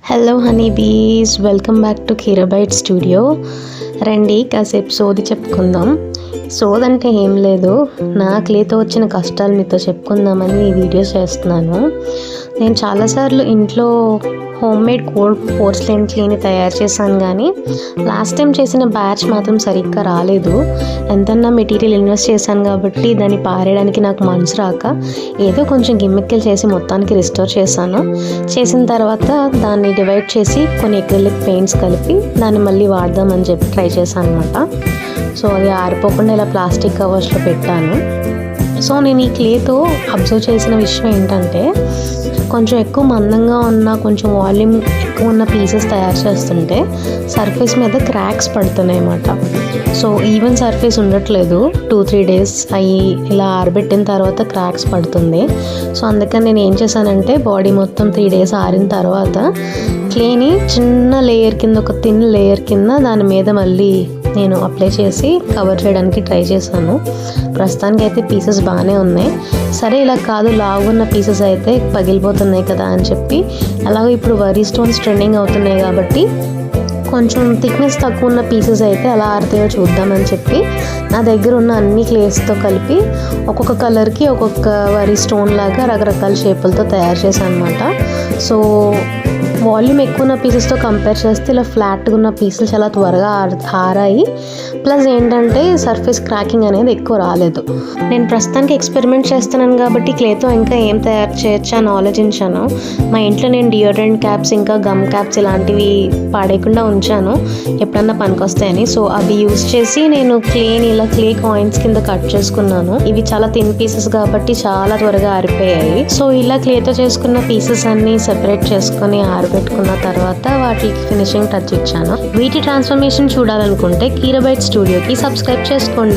Hello honey bees, welcome back to కీరాబైట్ studio. రండి కాసేపు సోది చెప్పుకుందాం. సోది అంటే ఏం లేదు, నా క్లేతో వచ్చిన కష్టాలు మీతో చెప్పుకుందామని ఈ వీడియోస్ చేస్తున్నాను. నేను చాలాసార్లు ఇంట్లో హోమ్ మేడ్ కోల్డ్ పోర్సిలైన్ క్లేని తయారు చేశాను, కానీ లాస్ట్ టైం చేసిన బ్యాచ్ మాత్రం సరిగ్గా రాలేదు. ఎంతన్నా మెటీరియల్ ఇన్వెస్ట్ చేశాను కాబట్టి దాన్ని పారేయడానికి నాకు మనసు రాక ఏదో కొంచెం గిమ్మిక్కలు చేసి మొత్తానికి రిస్టోర్ చేశాను. చేసిన తర్వాత దాన్ని డివైడ్ చేసి కొన్ని ఎక్రిలిక్ పెయింట్స్ కలిపి దాన్ని మళ్ళీ వాడదామని చెప్పి ట్రై చేశాను అనమాట. సో అది ఆరిపోకుండా ఇలా ప్లాస్టిక్ కవర్స్లో పెట్టాను. సో నేను ఈ క్లేతో అబ్జర్వ్ చేసిన విషయం ఏంటంటే, కొంచెం ఎక్కువ మందంగా ఉన్న, కొంచెం వాల్యూమ్ ఎక్కువ ఉన్న పీసెస్ తయారు చేస్తుంటే సర్ఫేస్ మీద క్రాక్స్ పడుతున్నాయి అన్నమాట. సో ఈవెన్ సర్ఫేస్ ఉండట్లేదు. 2-3 days అవి ఇలా ఆరబెట్టిన తర్వాత క్రాక్స్ పడుతుంది. సో అందుకని నేను ఏం చేశానంటే, బాడీ మొత్తం 3 days ఆరిన తర్వాత క్లేని చిన్న లేయర్ కింద, ఒక థిన్ లేయర్ కింద దాని మీద మళ్ళీ నేను అప్లై చేసి కవర్ చేయడానికి ట్రై చేశాను. ప్రస్తుతానికి అయితే పీసెస్ బాగానే ఉన్నాయి. సరే ఇలా కాదు, లావున్న పీసెస్ అయితే పగిలిపోతున్నాయి కదా అని చెప్పి, అలాగే ఇప్పుడు వరీ స్టోన్స్ ట్రెండింగ్ అవుతున్నాయి కాబట్టి కొంచెం థిక్నెస్ తక్కువ ఉన్న పీసెస్ అయితే ఎలా ఆరుతాయో చూద్దామని చెప్పి నా దగ్గర ఉన్న అన్ని క్లేస్తో కలిపి ఒక్కొక్క కలర్కి ఒక్కొక్క వరీ స్టోన్ లాగా రకరకాల షేపులతో తయారు చేశాను అనమాట. సో వాల్యూమ్ ఎక్కువ ఉన్న పీసెస్తో కంపేర్ చేస్తే ఇలా ఫ్లాట్గా ఉన్న పీసెస్ చాలా త్వరగా ఆరాయి. ప్లస్ ఏంటంటే సర్ఫేస్ క్రాకింగ్ అనేది ఎక్కువ రాలేదు. నేను ప్రస్తుతానికి ఎక్స్పెరిమెంట్ చేస్తున్నాను కాబట్టి క్లేతో ఇంకా ఏం తయారు చేయొచ్చు అని ఆలోచించాను. మా ఇంట్లో నేను డియోడ్రెంట్ క్యాప్స్, ఇంకా గమ్ క్యాప్స్ ఇలాంటివి పాడేయకుండా ఉంచాను, ఎప్పుడన్నా పనికొస్తాయని. సో అవి యూజ్ చేసి నేను క్లేని ఇలా క్లే కాయిన్స్ కింద కట్ చేసుకున్నాను. ఇవి చాలా థిన్ పీసెస్ కాబట్టి చాలా త్వరగా ఆరిపోయాయి. సో ఇలా క్లేతో చేసుకున్న పీసెస్ అన్ని సెపరేట్ చేసుకొని ఆరబెట్టుకున్న తర్వాత వాటికి ఫినిషింగ్ టచ్ ఇచ్చాను. వీటి ట్రాన్స్ఫర్మేషన్ చూడాలనుకుంటే కీరాబైట్ స్టూడియోకి సబ్స్క్రైబ్ చేసుకోండి.